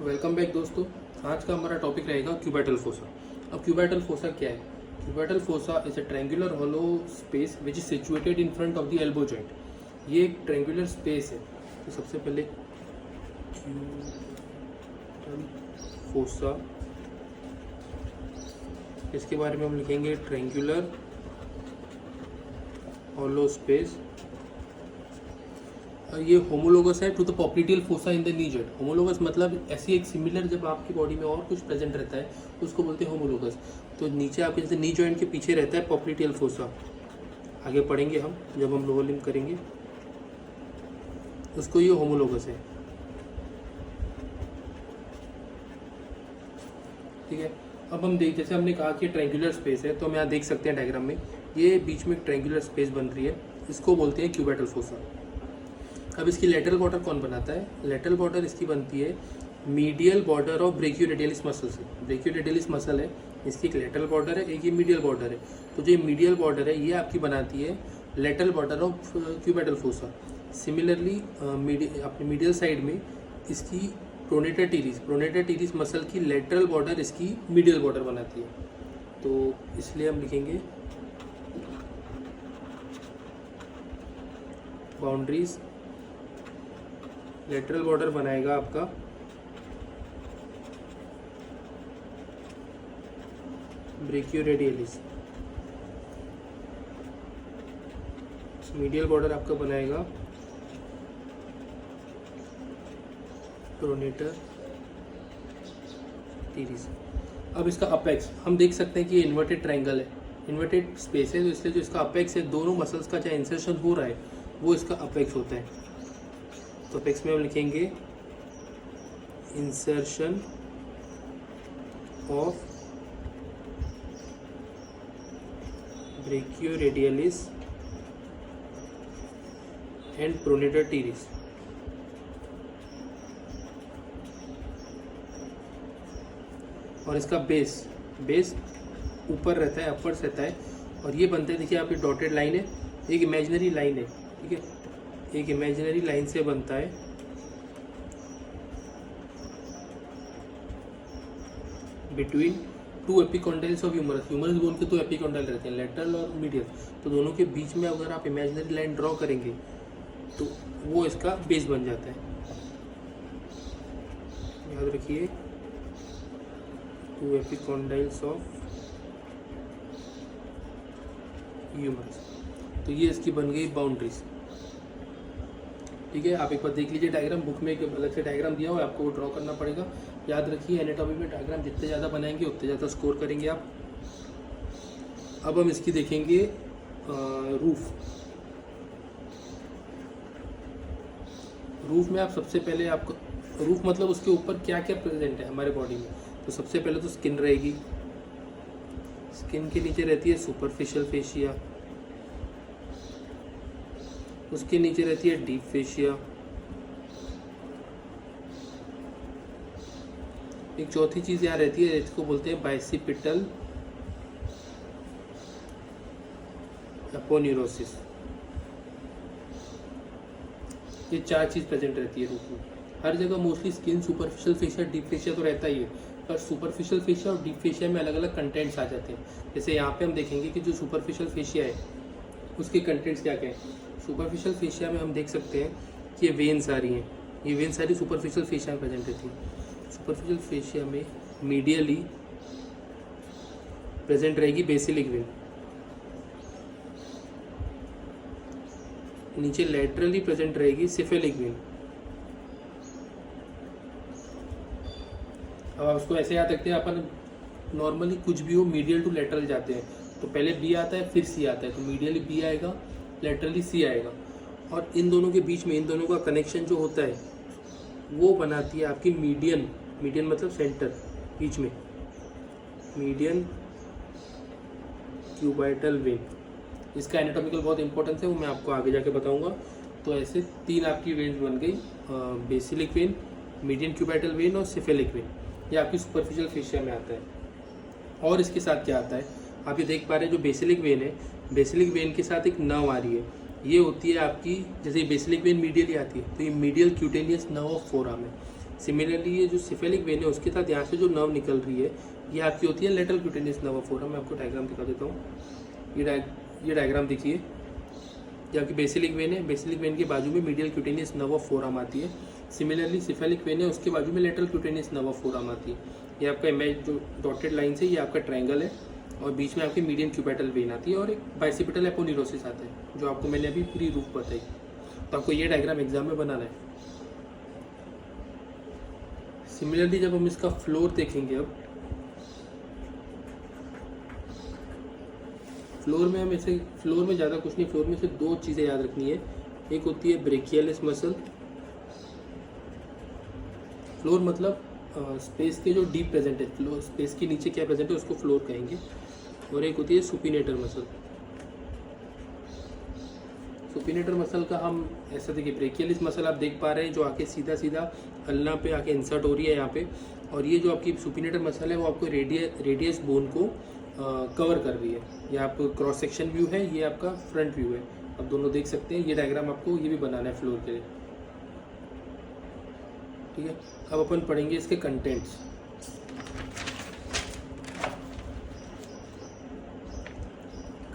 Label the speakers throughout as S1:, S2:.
S1: Welcome back दोस्तों। आज का हमारा टॉपिक रहेगा क्यूबाइटल फोसा। अब क्यूबाइटल फोसा क्या है? Cubital fossa is a triangular hollow space which is situated in front of the elbow joint. ये एक ट्रायंगुलर स्पेस है। तो सबसे पहले क्यूबाइटल फोसा, इसके बारे में हम लिखेंगे ट्रायंगुलर हॉलो स्पेस। ये होमोलोगस है to the popliteal fossa in the knee joint. Homologous मतलब ऐसी एक सिमिलर, जब आपकी बॉडी में और कुछ प्रेजेंट रहता है उसको बोलते हैं होमोलोगस। तो नीचे आपके जैसे नी जॉइंट के पीछे रहता है पॉप्लिटियल फोसा। आगे पढ़ेंगे हम जब हम लोअर लिम्ब करेंगे, उसको ये होमोलोगस है। ठीक है। अब हम देख, जैसे हमने कहा कि ट्रायंगुलर स्पेस है, तो हम यहाँ देख सकते हैं डायग्राम में ये बीच में एक ट्रायंगुलर स्पेस बन रही है, इसको बोलते हैं क्यूबाइटल फोसा। अब इसकी लेटरल बॉर्डर कौन बनाता है? लेटरल बॉर्डर इसकी बनती है medial border of brachioradialis muscle से। ब्रेकियोरेडियलिस मसल है, इसकी एक लेटरल बॉर्डर है, एक ये मीडियल बॉर्डर है। तो जो मीडियल बॉर्डर है ये आपकी बनाती है lateral border of cubital fossa. Similarly अपने मीडियल साइड में इसकी प्रोनेटर टीरिस मसल की लेटरल बॉर्डर इसकी मीडियल बॉर्डर बनाती है। तो इसलिए हम लिखेंगे बाउंड्रीज, लेटरल बॉर्डर बनाएगा आपका ब्रेकियोरेडियलिस, मीडियल बॉर्डर आपका बनाएगा प्रोनेटर टीरिस। अब इसका अपेक्स हम देख सकते हैं कि ये इन्वर्टेड ट्रायंगल है, इन्वर्टेड स्पेस है, तो इसलिए जो इसका अपेक्स है, दोनों मसल्स का चाहे इंसर्शन हो रहा है वो इसका अपेक्स होता है। तो अपेक्स में हम लिखेंगे insertion of ब्रेकियोरेडियलिस and pronator teres. और इसका बेस ऊपर रहता है, अपवर्ड्स रहता है, और ये बनता है, देखिए यहाँ पे डॉटेड लाइन है, एक इमेजिनरी लाइन है। ठीक है, एक इमेजिनरी लाइन से बनता है between two epicondyles of humerus. Humerus bone के दो एपिकॉन्डाइल रहते हैं, लेटरल और मीडियल। तो दोनों के बीच में अगर आप इमेजिनरी लाइन ड्रॉ करेंगे तो वो इसका बेस बन जाता है। याद रखिए, टू एपिकॉन्डाइल्स ऑफ ह्यूमरस। तो ये इसकी बन गई बाउंड्रीज। ठीक है, आप एक बार देख लीजिए डायग्राम, बुक में एक अलग से डायग्राम दिया हुआ है, आपको वो ड्रॉ करना पड़ेगा। याद रखिए, एनाटॉमी में डायग्राम जितने ज़्यादा बनाएंगे उतने ज़्यादा स्कोर करेंगे आप। अब हम इसकी देखेंगे रूफ। रूफ में आप सबसे पहले आपको, रूफ मतलब उसके ऊपर क्या क्या प्रेजेंट है हमारे बॉडी में। तो सबसे पहले तो स्किन रहेगी, स्किन के नीचे रहती है सुपरफिशियल फेशिया, उसके नीचे रहती है डीप फेशिया, एक चौथी चीज यहाँ रहती है, इसको बोलते हैं बाइसिपिटल एपोन्यूरोसिस। ये चार चीज प्रेजेंट रहती है रूप में। हर जगह mostly skin, superficial fascia, deep fascia तो रहता ही है, पर सुपरफिशियल फेशिया और डीप फेशिया में अलग अलग कंटेंट्स आ जाते हैं। जैसे यहाँ पे हम देखेंगे कि जो सुपरफिशियल फेशिया है उसके कंटेंट्स क्या क्या है। सुपरफिशियल फेशिया में हम देख सकते हैं कि ये वेन्स आ रही हैं, ये वेन्स सारी सुपरफिशियल फेशिया में प्रेजेंट रहती है। सुपरफिशियल फेशिया में मीडियली प्रेजेंट रहेगी बेसिलिक वेन, नीचे लेटरली प्रेजेंट रहेगी सिफेलिक वेन। अब आप उसको ऐसे याद रखते हैं, अपन नॉर्मली कुछ भी हो मीडियल टू लेटरल जाते हैं, तो पहले बी आता है फिर सी आता है, तो मीडियली बी आएगा, लेटरली सी आएगा, और इन दोनों के बीच में इन दोनों का कनेक्शन जो होता है वो बनाती है आपकी मीडियन। मीडियन मतलब सेंटर, बीच में मीडियन क्यूबाइटल वेन। इसका एनाटॉमिकल बहुत इंपॉर्टेंस है, वो मैं आपको आगे जाके बताऊंगा। तो ऐसे तीन आपकी वेन बन गई, basilic vein, median cubital when और सिफेलिक वेन। ये आपकी सुपरफिशियल फेशिया में आता है। और इसके साथ क्या आता है, आप ये देख पा रहे हैं, जो बेसिलिक वेन है, बेसिलिक वेन के साथ एक नर्व आ रही है, ये होती है आपकी, जैसे बेसिलिक वेन मीडियली आती है तो ये medial cutaneous nerve of forearm है। सिमिलरली ये जो सिफेलिक वेन है उसके साथ यहाँ से जो नर्व निकल रही है ये आपकी होती है लेटरल क्यूटेनियस नर्व फोरम। मैं आपको डायग्राम दिखा देता हूँ। ये डायग्राम देखिए, ये आपकी बेसिलिक वेन है। बेसिलिक वेन के बाजू में medial cutaneous nerve of forum आती है। सिमिलरली सिफेलिक वेन है, उसके बाजू में lateral cutaneous nerve of forum आती है। ये आपका इमेज जो डॉटेड लाइन से ये आपका ट्रायंगल है और बीच में आपकी मीडियन क्यूपेटल वेन आती है और एक बाइसिपिटल एपोन्यूरोसिस आता है जो आपको मैंने अभी पूरी रूप बताई। तो आपको ये डायग्राम एग्जाम में बनाना है। सिमिलरली जब हम इसका फ्लोर देखेंगे, अब फ्लोर में हम ऐसे, फ्लोर में ज़्यादा कुछ नहीं, फ्लोर में से दो चीज़ें याद रखनी है। एक होती है ब्रेकियलिस मसल, फ्लोर मतलब स्पेस के जो डीप प्रेजेंट है, फ्लोर स्पेस के नीचे क्या प्रेजेंट है उसको फ्लोर कहेंगे। और एक होती है सुपिनेटर मसल। सुपिनेटर मसल का हम ऐसा देखिए, ब्रेकियलिस मसल आप देख पा रहे हैं जो आके सीधा सीधा अल्ना पे आके इंसर्ट हो रही है यहाँ पे, और ये जो आपकी सुपिनेटर मसल है वो आपको रेडियस बोन को कवर कर रही है। ये आप क्रॉस सेक्शन व्यू है, ये आपका फ्रंट व्यू है, आप दोनों देख सकते हैं। ये डायग्राम आपको ये भी बनाना है फ्लोर के लिए, ठीक है। अब अपन पढ़ेंगे इसके कंटेंट्स।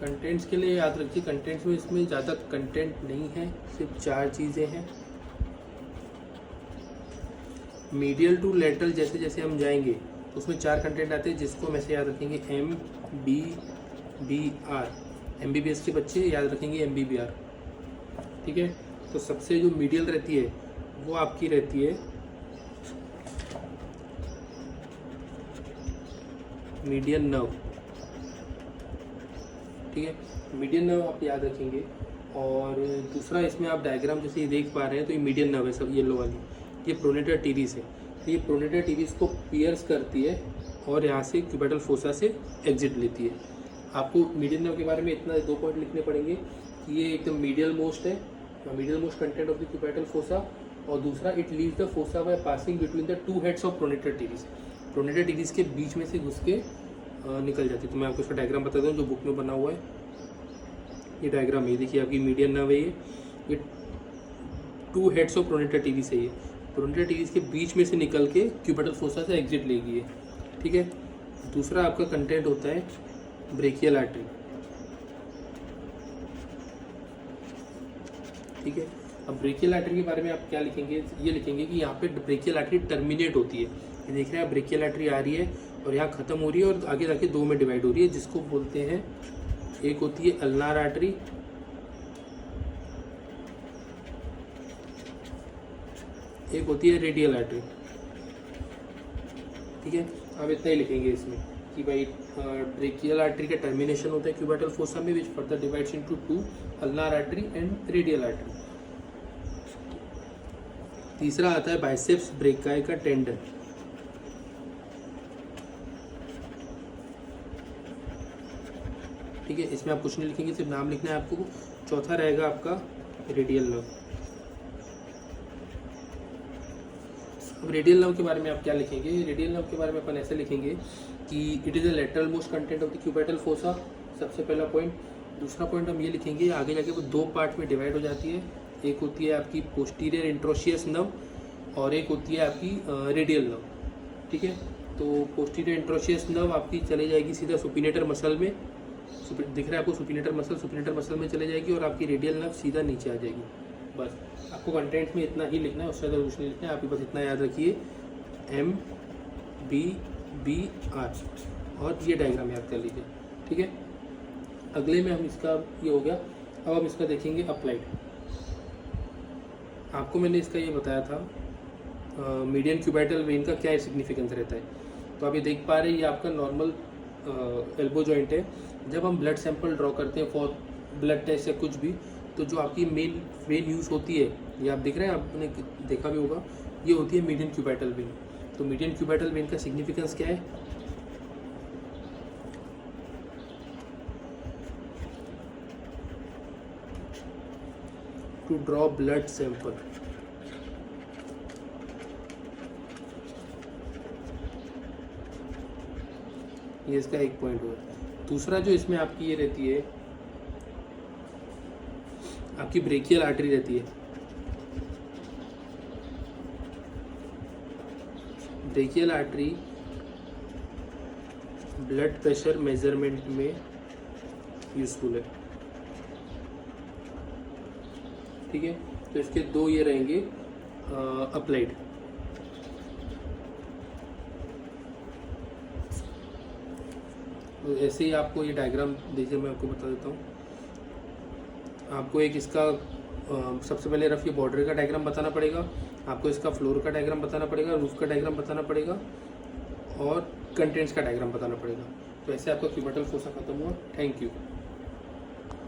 S1: कंटेंट्स के लिए याद रखिए, कंटेंट्स में इसमें ज़्यादा कंटेंट नहीं है, सिर्फ 4 चीज़ें हैं। मीडियल टू लेटरल जैसे जैसे हम जाएंगे तो उसमें 4 कंटेंट आते हैं जिसको हम ऐसे याद रखेंगे MBBR। MBBS के बच्चे याद रखेंगे MBBR, ठीक है। तो सबसे जो मीडियल रहती है वो आपकी रहती है मीडियन नर्व, ठीक है। मीडियन नर्व आप याद रखेंगे। और दूसरा इसमें आप डायग्राम जैसे ये देख पा रहे हैं तो ये मीडियन नर्व है, सब येलो वाली, ये प्रोनेटर टीरीज है। तो ये प्रोनेटर टीरीज को पियर्स करती है और यहाँ से क्यूबेटल फोसा से एग्जिट लेती है। आपको मीडियन नर्व के बारे में इतना 2 पॉइंट लिखने पड़ेंगे कि ये एकदम मीडियल मोस्ट है, medial most content of the cubital fossa. और दूसरा, it leaves the fossa by passing between the 2 heads of pronator teres. Pronator teres के बीच में से घुस के निकल जाती है। तो मैं आपको इसका डायग्राम बताता हूँ जो बुक में बना हुआ है। ये डायग्राम है, देखिए आपकी मीडियन नर्व है, ये 2 हेड्स ऑफ प्रोनेटर टीरीज है। ये प्रोनेटर टीरीज के बीच में से निकल के क्यूबेटल फोसा से एग्जिट लेगी है, ठीक है। दूसरा आपका कंटेंट होता है ब्रेकियल आर्टरी, ठीक है। अब ब्रेकियल आर्टरी के बारे में आप क्या लिखेंगे, ये लिखेंगे कि यहाँ पे ब्रेकियल आर्टरी टर्मिनेट होती है। ये देख रहे हैं, ब्रेकियल आर्टरी आ रही है और यहाँ ख़त्म हो रही है और आगे जाके 2 में डिवाइड हो रही है, जिसको बोलते हैं, एक होती है अल्नार आर्टरी, एक होती है रेडियल आर्टरी, ठीक है। अब इतना ही लिखेंगे इसमें कि भाई ब्रेकियल आर्टरी का टर्मिनेशन होता है क्यूबेटल फोसा में, which further divides into 2 ulnar artery and radial artery. तीसरा आता है बाइसेप्स ब्रेकाई का टेंडन, ठीक है। इसमें आप कुछ नहीं लिखेंगे, सिर्फ नाम लिखना है आपको। चौथा रहेगा आपका रेडियल नर्व। अब रेडियल नर्व के बारे में आप क्या लिखेंगे, रेडियल नर्व के बारे में अपन ऐसे लिखेंगे कि it is the lateral most content of the cubital fossa, सबसे पहला पॉइंट। दूसरा पॉइंट हम ये लिखेंगे, आगे जाके वो 2 पार्ट में डिवाइड हो जाती है। एक होती है आपकी पोस्टीरियर इंट्रोशियस नर्व और एक होती है आपकी रेडियल नर्व, ठीक है। तो पोस्टीरियर इंट्रोशियस नर्व आपकी चले जाएगी सीधा सुपिनेटर मसल में, दिख रहा है आपको सुपिनेटर मसल में चले जाएगी, और आपकी रेडियल नर्व सीधा नीचे आ जाएगी। बस आपको कंटेंट में इतना ही लिखना है, उससे ज़्यादा कुछ नहीं लिखना है। आप बस इतना याद रखिए, MBBR, और ये डायग्राम याद कर लीजिए, ठीक है। अगले में हम इसका ये हो गया। अब हम इसका देखेंगे अप्लाइड। आपको मैंने इसका ये बताया था मीडियन क्यूबेटल वेन का क्या सिग्निफिकेंस रहता है। तो आप ये देख पा रहे हैं, ये आपका नॉर्मल एल्बो जॉइंट है। जब हम ब्लड सैंपल ड्रॉ करते हैं फॉर ब्लड टेस्ट या कुछ भी, तो जो आपकी मेन वेन यूज़ होती है, ये आप देख रहे हैं, आपने देखा भी होगा, ये होती है मीडियन क्यूबेटल वेन। तो मीडियन क्यूबेटल वेन का सिग्निफिकेंस क्या है, टू ड्रॉ ब्लड सैंपल। ये इसका एक पॉइंट हुआ। दूसरा जो इसमें आपकी ये रहती है, आपकी ब्रेकियल आर्टरी रहती है। Brachial artery blood pressure measurement में यूज़फुल है। ठीक है, तो इसके दो ये रहेंगे अप्लाइड। तो ऐसे ही आपको ये डायग्राम देखिए, मैं आपको बता देता हूँ। आपको एक इसका सबसे पहले रफ ये बॉर्डर का डायग्राम बताना पड़ेगा, आपको इसका फ्लोर का डायग्राम बताना पड़ेगा, रूफ का डायग्राम बताना पड़ेगा और कंटेंट्स का डायग्राम बताना पड़ेगा। तो ऐसे आपका क्यूबिटल फोसा खत्म हुआ। Thank you.